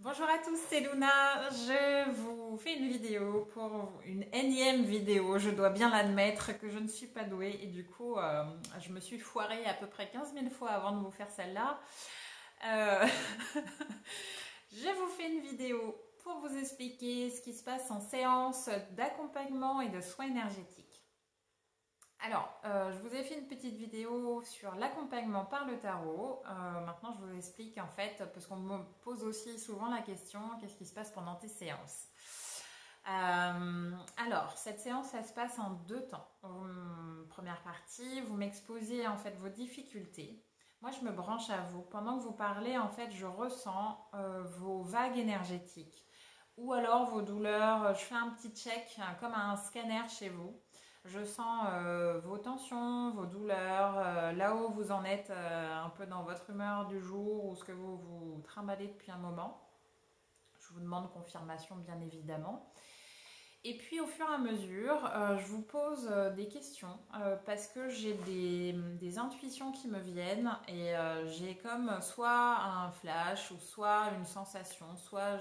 Bonjour à tous, c'est Luna. Je vous fais une vidéo pour une énième vidéo. Je dois bien l'admettre que je ne suis pas douée et du coup, je me suis foirée à peu près 15 000 fois avant de vous faire celle-là. Euh, Je vous fais une vidéo pour vous expliquer ce qui se passe en séance d'accompagnement et de soins énergétiques. Alors, je vous ai fait une petite vidéo sur l'accompagnement par le tarot. Maintenant, je vous explique en fait, parce qu'on me pose aussi souvent la question, qu'est-ce qui se passe pendant tes séances? Alors, cette séance, elle se passe en deux temps. Première partie, vous m'exposez en fait vos difficultés. Moi, je me branche à vous. Pendant que vous parlez, en fait, je ressens vos vagues énergétiques ou alors vos douleurs. Je fais un petit check, comme un scanner chez vous. Je sens vos tensions, vos douleurs, là où vous en êtes un peu dans votre humeur du jour ou ce que vous vous trimballez depuis un moment. Je vous demande confirmation bien évidemment. Et puis au fur et à mesure, je vous pose des questions parce que j'ai des intuitions qui me viennent et j'ai comme soit un flash ou soit une sensation, soit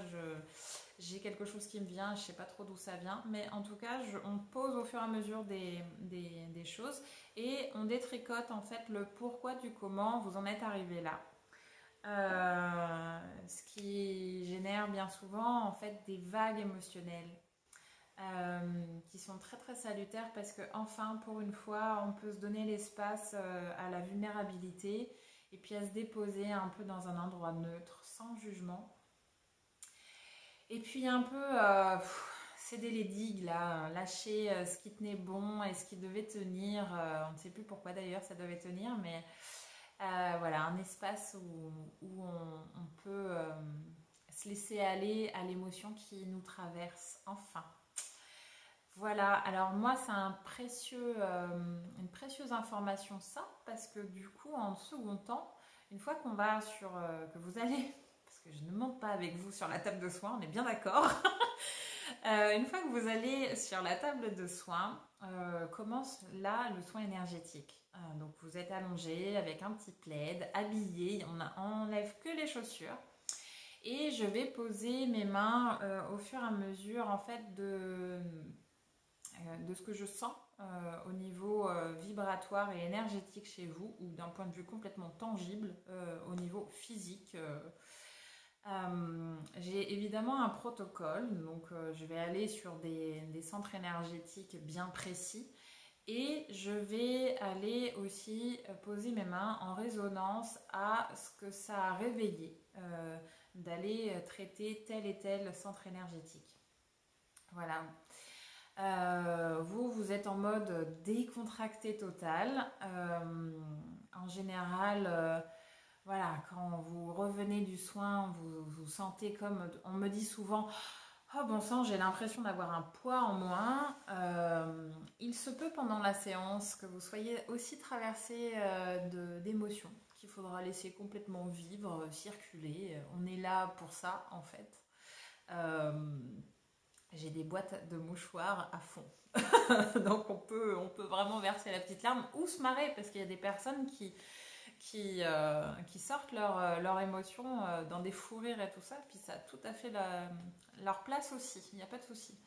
j'ai quelque chose qui me vient, je ne sais pas trop d'où ça vient, mais en tout cas, on pose au fur et à mesure des choses et on détricote en fait le pourquoi du comment vous en êtes arrivé là. Ce qui génère bien souvent en fait des vagues émotionnelles qui sont très très salutaires parce que enfin pour une fois on peut se donner l'espace à la vulnérabilité et puis à se déposer un peu dans un endroit neutre sans jugement et puis un peu céder les digues là, lâcher ce qui tenait bon et ce qui devait tenir, on ne sait plus pourquoi d'ailleurs ça devait tenir, mais voilà, un espace où on peut se laisser aller à l'émotion qui nous traverse enfin. Voilà, alors moi c'est une précieuse information ça, parce que du coup en second temps, une fois qu'on va que vous allez, parce que je ne monte pas avec vous sur la table de soins, on est bien d'accord. Une fois que vous allez sur la table de soins, commence là le soin énergétique. Donc vous êtes allongé avec un petit plaid, habillé, on enlève que les chaussures. Et je vais poser mes mains au fur et à mesure en fait de ce que je sens au niveau vibratoire et énergétique chez vous ou d'un point de vue complètement tangible au niveau physique. J'ai évidemment un protocole, donc je vais aller sur des centres énergétiques bien précis et je vais aller aussi poser mes mains en résonance à ce que ça a réveillé, d'aller traiter tel et tel centre énergétique. Voilà. Vous êtes en mode décontracté total. En général, voilà, quand vous revenez du soin, vous sentez comme, on me dit souvent, oh bon sang, j'ai l'impression d'avoir un poids en moins. Il se peut pendant la séance que vous soyez aussi traversé d'émotions qu'il faudra laisser complètement vivre, circuler. On est là pour ça en fait. J'ai des boîtes de mouchoirs à fond. Donc on peut vraiment verser la petite larme ou se marrer parce qu'il y a des personnes qui sortent leur émotion dans des fous rires et tout ça. Puis ça a tout à fait leur place aussi, il n'y a pas de souci.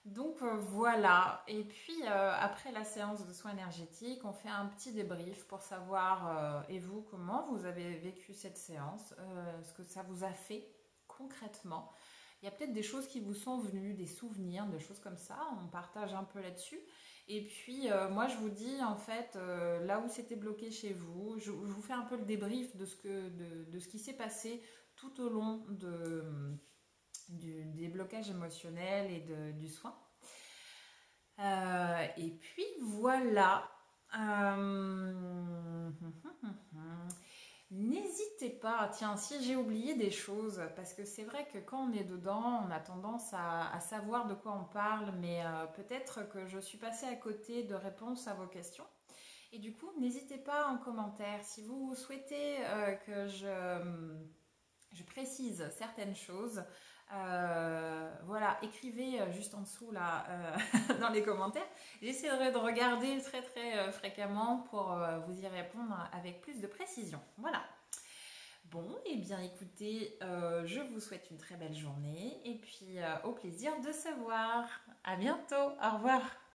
Donc voilà, et puis après la séance de soins énergétiques, on fait un petit débrief pour savoir, et vous, comment vous avez vécu cette séance, ce que ça vous a fait concrètement. Il y a peut-être des choses qui vous sont venues, des souvenirs, des choses comme ça, on partage un peu là-dessus. Et puis moi je vous dis en fait, là où c'était bloqué chez vous, je vous fais un peu le débrief de ce qui s'est passé tout au long des blocages émotionnels et du soin. Et puis voilà. N'hésitez pas, tiens, si j'ai oublié des choses, parce que c'est vrai que quand on est dedans, on a tendance à savoir de quoi on parle, mais peut-être que je suis passée à côté de réponses à vos questions. Et du coup, n'hésitez pas en commentaire si vous souhaitez que je précise certaines choses. Voilà, écrivez juste en dessous là dans les commentaires. J'essaierai de regarder très très fréquemment pour vous y répondre avec plus de précision. Voilà. Bon, et bien écoutez, je vous souhaite une très belle journée et puis au plaisir de se voir. À bientôt, au revoir.